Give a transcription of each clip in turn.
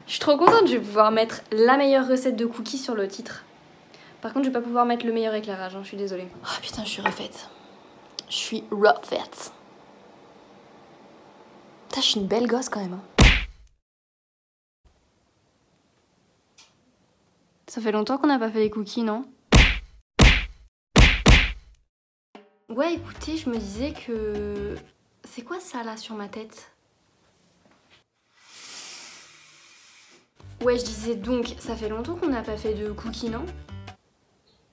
Je suis trop contente, je vais pouvoir mettre la meilleure recette de cookies sur le titre. Par contre, je vais pas pouvoir mettre le meilleur éclairage, hein, je suis désolée. Oh putain, je suis refaite. Je suis refaite. Putain, je suis une belle gosse quand même. Hein. Ça fait longtemps qu'on n'a pas fait les cookies, non? Ouais, écoutez, je me disais que... C'est quoi ça là sur ma tête? Ouais, je disais donc, ça fait longtemps qu'on n'a pas fait de cookies, non?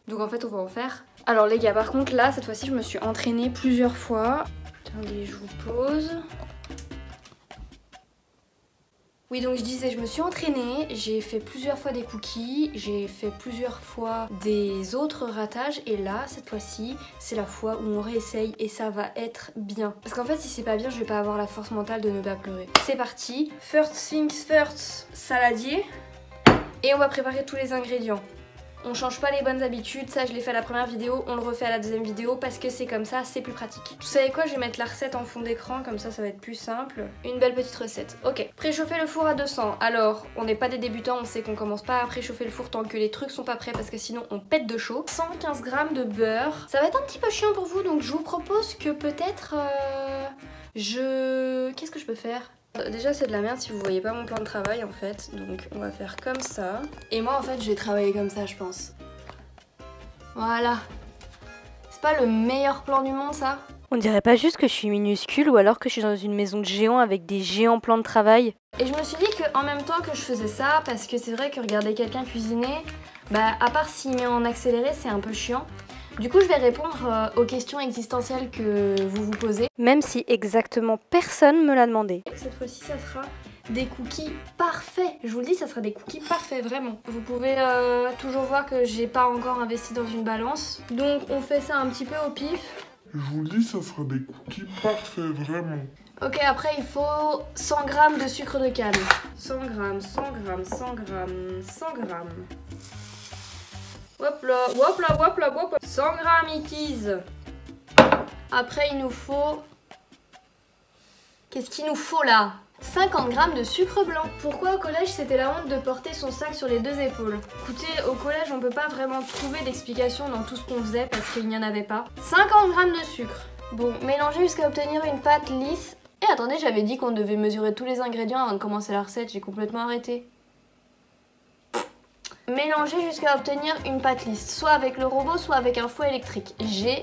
Donc en fait, on va en faire. Alors les gars, par contre, là, cette fois-ci, je me suis entraînée plusieurs fois. Attendez, je vous pose. Oui, donc je disais, je me suis entraînée, j'ai fait plusieurs fois des cookies, j'ai fait plusieurs fois des autres ratages, et là, cette fois-ci, c'est la fois où on réessaye et ça va être bien. Parce qu'en fait, si c'est pas bien, je vais pas avoir la force mentale de ne pas pleurer. C'est parti. First things first, saladier. Et on va préparer tous les ingrédients. On change pas les bonnes habitudes, ça je l'ai fait à la première vidéo, on le refait à la deuxième vidéo parce que c'est comme ça, c'est plus pratique. Vous savez quoi, je vais mettre la recette en fond d'écran, comme ça va être plus simple. Une belle petite recette. Ok, préchauffer le four à 200. Alors, on n'est pas des débutants, on sait qu'on commence pas à préchauffer le four tant que les trucs sont pas prêts parce que sinon on pète de chaud. 115 g de beurre. Ça va être un petit peu chiant pour vous, donc je vous propose que peut-être Qu'est-ce que je peux faire? Déjà c'est de la merde si vous voyez pas mon plan de travail en fait, donc on va faire comme ça. Et moi en fait je vais travailler comme ça je pense. Voilà. C'est pas le meilleur plan du monde ça? On dirait pas juste que je suis minuscule ou alors que je suis dans une maison de géants avec des géants plans de travail. Et je me suis dit qu'en même temps que je faisais ça, parce que c'est vrai que regarder quelqu'un cuisiner, bah à part s'il met en accéléré c'est un peu chiant. Du coup je vais répondre aux questions existentielles que vous vous posez. Même si exactement personne me l'a demandé. Cette fois-ci ça sera des cookies parfaits. Je vous le dis, ça sera des cookies parfaits, vraiment. Vous pouvez toujours voir que j'ai pas encore investi dans une balance. Donc on fait ça un petit peu au pif. Je vous le dis, ça sera des cookies parfaits, vraiment. Ok, après il faut 100 g de sucre de canne. 100 g, 100 g, 100 g, 100 g. Hop là, hop là, hop là, hop là. 100 g Ickies. Après il nous faut... Qu'est-ce qu'il nous faut là? 50 g de sucre blanc. Pourquoi au collège c'était la honte de porter son sac sur les deux épaules? Écoutez, au collège on peut pas vraiment trouver d'explication dans tout ce qu'on faisait parce qu'il n'y en avait pas. 50 g de sucre. Bon, mélanger jusqu'à obtenir une pâte lisse. Et attendez, j'avais dit qu'on devait mesurer tous les ingrédients avant de commencer la recette, j'ai complètement arrêté. Mélanger jusqu'à obtenir une pâte lisse, soit avec le robot, soit avec un fouet électrique. J'ai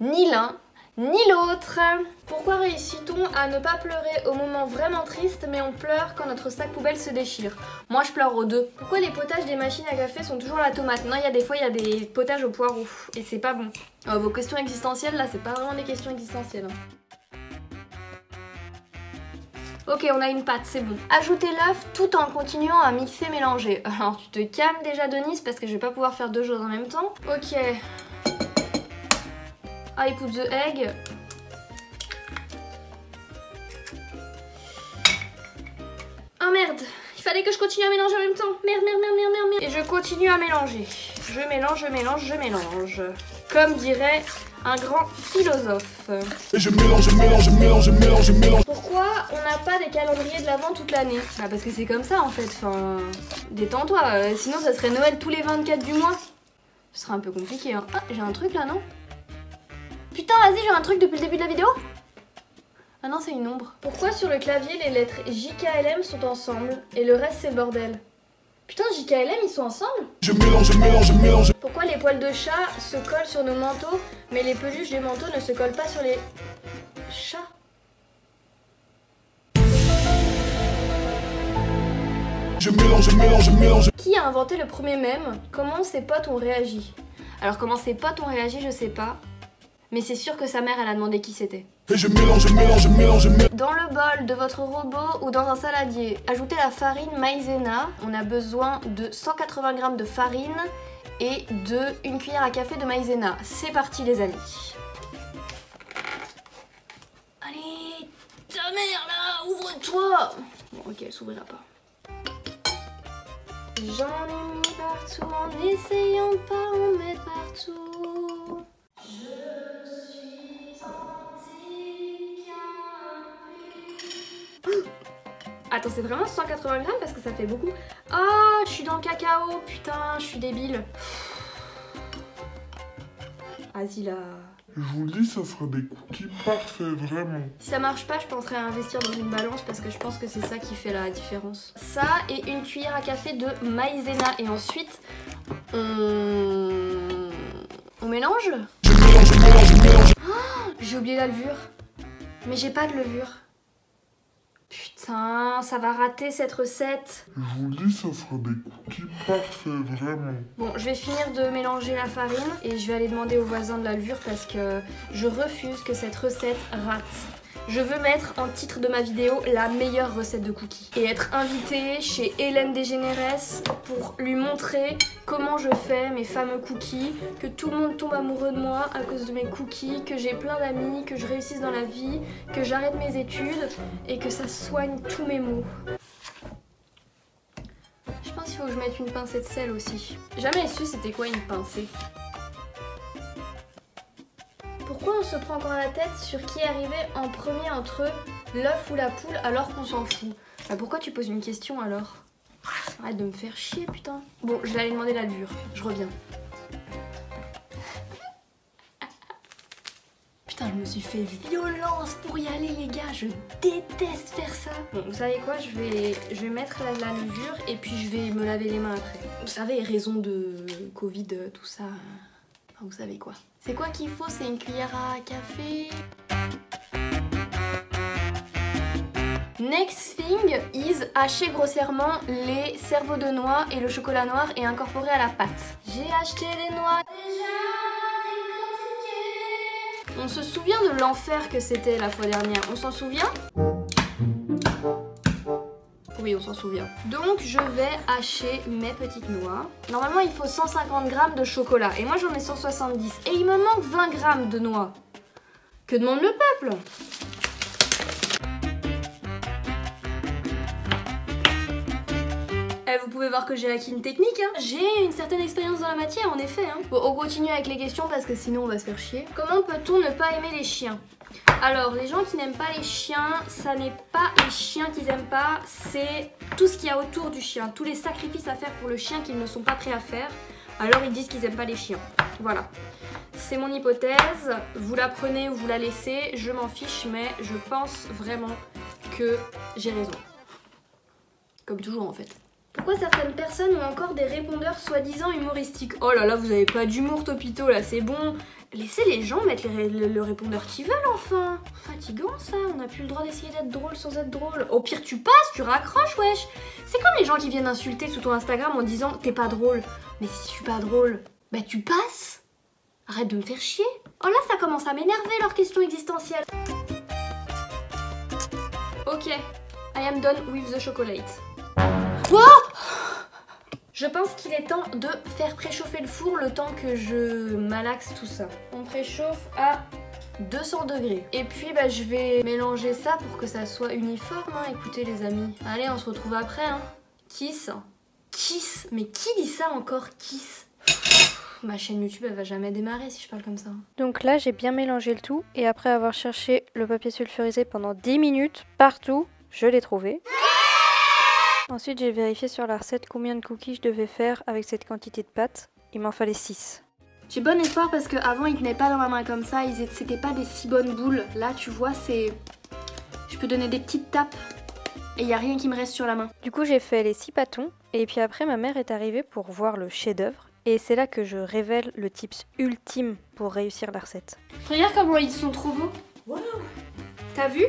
ni l'un ni l'autre. Pourquoi réussit-on à ne pas pleurer au moment vraiment triste, mais on pleure quand notre sac poubelle se déchire? Moi je pleure aux deux. Pourquoi les potages des machines à café sont toujours à la tomate? Non, il y a des fois il y a des potages au poireau et c'est pas bon. Vos questions existentielles là, c'est pas vraiment des questions existentielles. Ok, on a une pâte, c'est bon. Ajoutez l'œuf tout en continuant à mixer, mélanger. Alors tu te calmes déjà Denise parce que je vais pas pouvoir faire deux choses en même temps. Ok. I put the egg. Oh merde, il fallait que je continue à mélanger en même temps. Merde, merde, merde, merde, merde. Et je continue à mélanger. Je mélange, je mélange, je mélange. Comme dirait un grand philosophe. Et je mélange, je mélange, je mélange, je mélange, je mélange. Pourquoi on n'a pas des calendriers de l'Avent toute l'année? Bah parce que c'est comme ça en fait, enfin... Détends-toi, sinon ça serait Noël tous les 24 du mois. Ce serait un peu compliqué hein. Ah, j'ai un truc là, non? Putain, vas-y, j'ai un truc depuis le début de la vidéo. Ah non, c'est une ombre. Pourquoi sur le clavier les lettres JKLM sont ensemble et le reste c'est bordel? Putain, JKLM ils sont ensemble? Je mélange, je mélange, je mélange. Pourquoi les poils de chat se collent sur nos manteaux, mais les peluches des manteaux ne se collent pas sur les chats? Je mélange, je mélange, je mélange. Qui a inventé le premier mème? Comment ses potes ont réagi? Alors comment ses potes ont réagi, je sais pas. Mais c'est sûr que sa mère, elle a demandé qui c'était. Et je mélange, je mélange, je mélange, je mélange. Dans le bol de votre robot ou dans un saladier, ajoutez la farine maïzena. On a besoin de 180 g de farine et de 1 cuillère à café de maïzena. C'est parti les amis. Allez, ta mère là, ouvre-toi. Bon ok, elle s'ouvrira pas. J'en ai mis partout en essayant de pas en mettre partout. Attends, c'est vraiment 180 grammes parce que ça fait beaucoup. Ah, je suis dans le cacao, putain, je suis débile. Vas-y là. Je vous le dis, ça sera des cookies parfaits, vraiment. Si ça marche pas, je penserais à investir dans une balance parce que je pense que c'est ça qui fait la différence. Ça et une cuillère à café de maïzena. Et ensuite, on mélange. Oh, j'ai oublié la levure. Mais j'ai pas de levure. Putain, ça va rater cette recette. Je vous le dis, ça sera des cookies parfaits, vraiment. Bon, je vais finir de mélanger la farine et je vais aller demander aux voisins de la levure parce que je refuse que cette recette rate. Je veux mettre en titre de ma vidéo la meilleure recette de cookies et être invitée chez Hélène Desgeneres pour lui montrer comment je fais mes fameux cookies, que tout le monde tombe amoureux de moi à cause de mes cookies, que j'ai plein d'amis, que je réussisse dans la vie, que j'arrête mes études et que ça soigne tous mes maux. Je pense qu'il faut que je mette une pincée de sel aussi. J'ai jamais su c'était quoi une pincée. Pourquoi on se prend encore la tête sur qui est arrivé en premier entre l'œuf ou la poule alors qu'on s'en fout? Bah pourquoi tu poses une question alors? Arrête de me faire chier putain. Bon, je vais aller demander la levure, je reviens. Putain, je me suis fait violence pour y aller les gars, je déteste faire ça. Bon, vous savez quoi, je vais mettre la levure et puis je vais me laver les mains après. Vous savez, raison de Covid, tout ça, enfin, vous savez quoi. C'est quoi qu'il faut? C'est une cuillère à café. Next thing is hacher grossièrement les cerveaux de noix et le chocolat noir et incorporer à la pâte. J'ai acheté les noix. On se souvient de l'enfer que c'était la fois dernière. On s'en souvient? Oui, on s'en souvient. Donc, je vais hacher mes petites noix. Normalement, il faut 150 g de chocolat. Et moi, j'en ai 170. Et il me manque 20 g de noix. Que demande le peuple? Vous pouvez voir que j'ai acquis une technique, hein. J'ai une certaine expérience dans la matière, en effet. Hein. Bon, on continue avec les questions parce que sinon, on va se faire chier. Comment peut-on ne pas aimer les chiens? Alors, les gens qui n'aiment pas les chiens, ça n'est pas les chiens qu'ils aiment pas, c'est tout ce qu'il y a autour du chien. Tous les sacrifices à faire pour le chien qu'ils ne sont pas prêts à faire. Alors, ils disent qu'ils aiment pas les chiens. Voilà. C'est mon hypothèse. Vous la prenez ou vous la laissez, je m'en fiche, mais je pense vraiment que j'ai raison. Comme toujours, en fait. Pourquoi certaines personnes ont encore des répondeurs soi-disant humoristiques? Oh là là, vous avez pas d'humour, Topito, là, c'est bon. Laissez les gens mettre le répondeur qu'ils veulent, enfin. Fatigant, ça. On n'a plus le droit d'essayer d'être drôle sans être drôle. Au pire, tu passes, tu raccroches, wesh. C'est comme les gens qui viennent insulter sous ton Instagram en disant « t'es pas drôle ». Mais si je suis pas drôle, bah tu passes. Arrête de me faire chier. Oh là, ça commence à m'énerver, leurs questions existentielles. Ok, I am done with the chocolate. Wow! Je pense qu'il est temps de faire préchauffer le four le temps que je malaxe tout ça. On préchauffe à 200 degrés. Et puis bah, je vais mélanger ça pour que ça soit uniforme, hein. Écoutez les amis. Allez, on se retrouve après. Hein. Kiss. Kiss. Mais qui dit ça encore, kiss? Ma chaîne YouTube elle va jamais démarrer si je parle comme ça. Donc là j'ai bien mélangé le tout et après avoir cherché le papier sulfurisé pendant 10 minutes partout, je l'ai trouvé. Ensuite, j'ai vérifié sur la recette combien de cookies je devais faire avec cette quantité de pâte. Il m'en fallait 6. J'ai bon espoir parce qu'avant, ils tenaient pas dans ma main comme ça. C'était pas des si bonnes boules. Là, tu vois, c'est... Je peux donner des petites tapes et il n'y a rien qui me reste sur la main. Du coup, j'ai fait les 6 pâtons. Et puis après, ma mère est arrivée pour voir le chef-d'œuvre. Et c'est là que je révèle le tips ultime pour réussir la recette. Regarde comment ils sont trop beaux. Wow. T'as vu?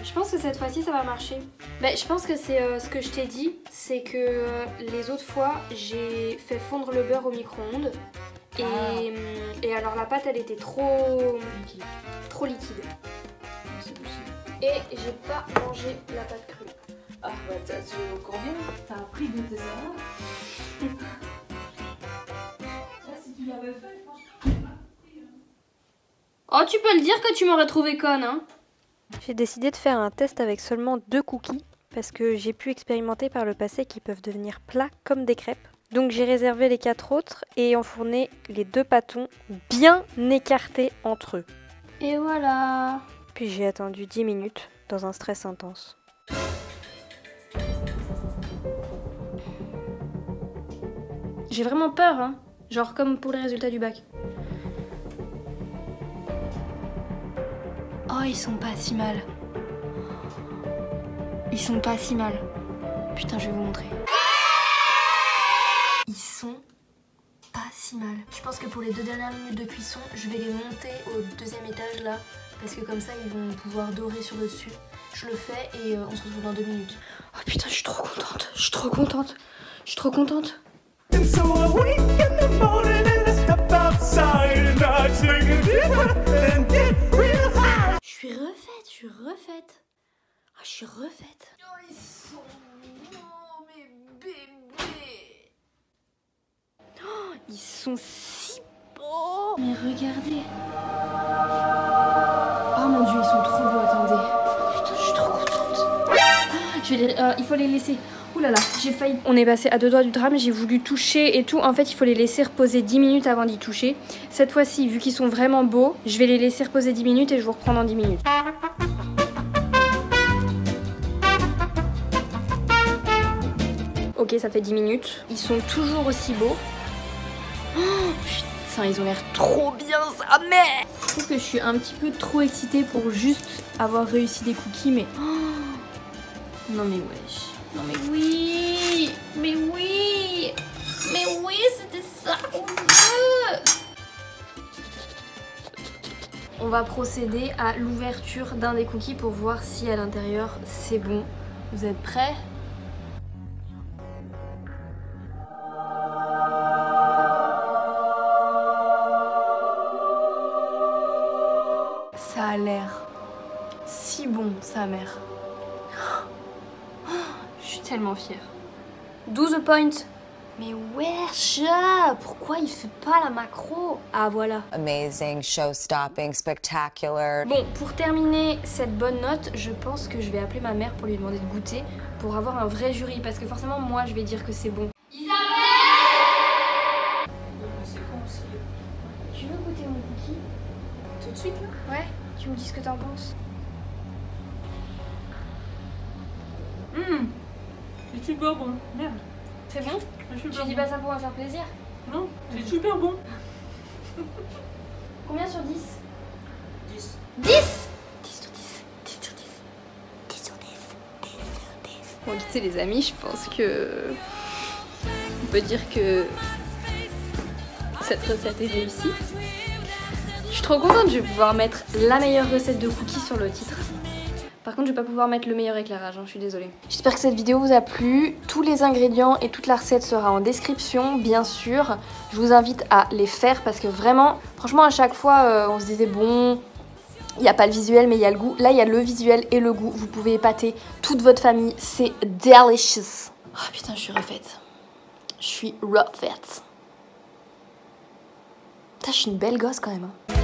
Je pense que cette fois-ci ça va marcher. Bah, je pense que c'est ce que je t'ai dit, c'est que les autres fois j'ai fait fondre le beurre au micro-ondes et alors la pâte elle était trop liquide. C'est possible. Et j'ai pas mangé la pâte crue. Ah bah c'est encore bien, t'as appris de tes erreurs. Là si tu l'avais fait, franchement, Oh tu peux le dire que tu m'aurais trouvé conne hein. J'ai décidé de faire un test avec seulement 2 cookies parce que j'ai pu expérimenter par le passé qu'ils peuvent devenir plats comme des crêpes. Donc j'ai réservé les 4 autres et enfourné les 2 pâtons bien écartés entre eux. Et voilà. Puis j'ai attendu 10 minutes dans un stress intense. J'ai vraiment peur, hein. Genre comme pour les résultats du bac. Oh, ils sont pas si mal. Ils sont pas si mal. Putain, je vais vous montrer. Ils sont pas si mal. Je pense que pour les 2 dernières minutes de cuisson, je vais les monter au 2e étage là. Parce que comme ça, ils vont pouvoir dorer sur le dessus. Je le fais et on se retrouve dans 2 minutes. Oh putain, je suis trop contente. Je suis trop contente. Je suis trop contente. Je suis refaite, je suis refaite. Oh, je suis refaite. Oh, ils sont beaux, mes bébés. Oh, ils sont si beaux. Mais regardez. Oh mon dieu, ils sont trop beaux, attendez. Putain, je suis trop contente. Je vais il faut les laisser. Ouh là là, j'ai failli. On est passé à 2 doigts du drame, j'ai voulu toucher et tout. En fait, il faut les laisser reposer 10 minutes avant d'y toucher. Cette fois-ci, vu qu'ils sont vraiment beaux, je vais les laisser reposer 10 minutes et je vous reprends dans 10 minutes. Ok, ça fait 10 minutes. Ils sont toujours aussi beaux. Oh, putain, ils ont l'air trop bien, sa mère. Je trouve que je suis un petit peu trop excitée pour juste avoir réussi des cookies, mais... Oh, non mais wesh. Non mais oui. Mais oui. Mais oui, c'était ça qu'on veut. On va procéder à l'ouverture d'un des cookies pour voir si à l'intérieur c'est bon. Vous êtes prêts ? Ça a l'air si bon, sa mère. Je suis tellement fière. 12 points. Mais wesh, pourquoi il fait pas la macro? Ah voilà. Amazing, show-stopping, spectacular. Bon, pour terminer cette bonne note, je pense que je vais appeler ma mère pour lui demander de goûter pour avoir un vrai jury parce que forcément moi je vais dire que c'est bon. C'est con aussi. Tu veux goûter mon cookie? Tout de suite là? Ouais, tu me dis ce que t'en penses. C'est super bon. Merde. C'est bon? Tu dis pas ça pour me faire plaisir? Non, c'est super bon. Combien sur 10? 10. 10 10 sur 10. 10 sur 10. 10 sur 10. 10 sur 10. Bon, écoutez les amis, je pense que... On peut dire que... cette recette est réussie. Je suis trop contente, je vais pouvoir mettre la meilleure recette de cookies sur le titre. Par contre, je vais pas pouvoir mettre le meilleur éclairage, hein, je suis désolée. J'espère que cette vidéo vous a plu. Tous les ingrédients et toute la recette sera en description, bien sûr. Je vous invite à les faire parce que vraiment, franchement, à chaque fois, on se disait bon, il n'y a pas le visuel, mais il y a le goût. Là, il y a le visuel et le goût. Vous pouvez épater toute votre famille. C'est delicious. Oh putain, je suis refaite. Je suis refaite. Putain, je suis une belle gosse quand même. Hein.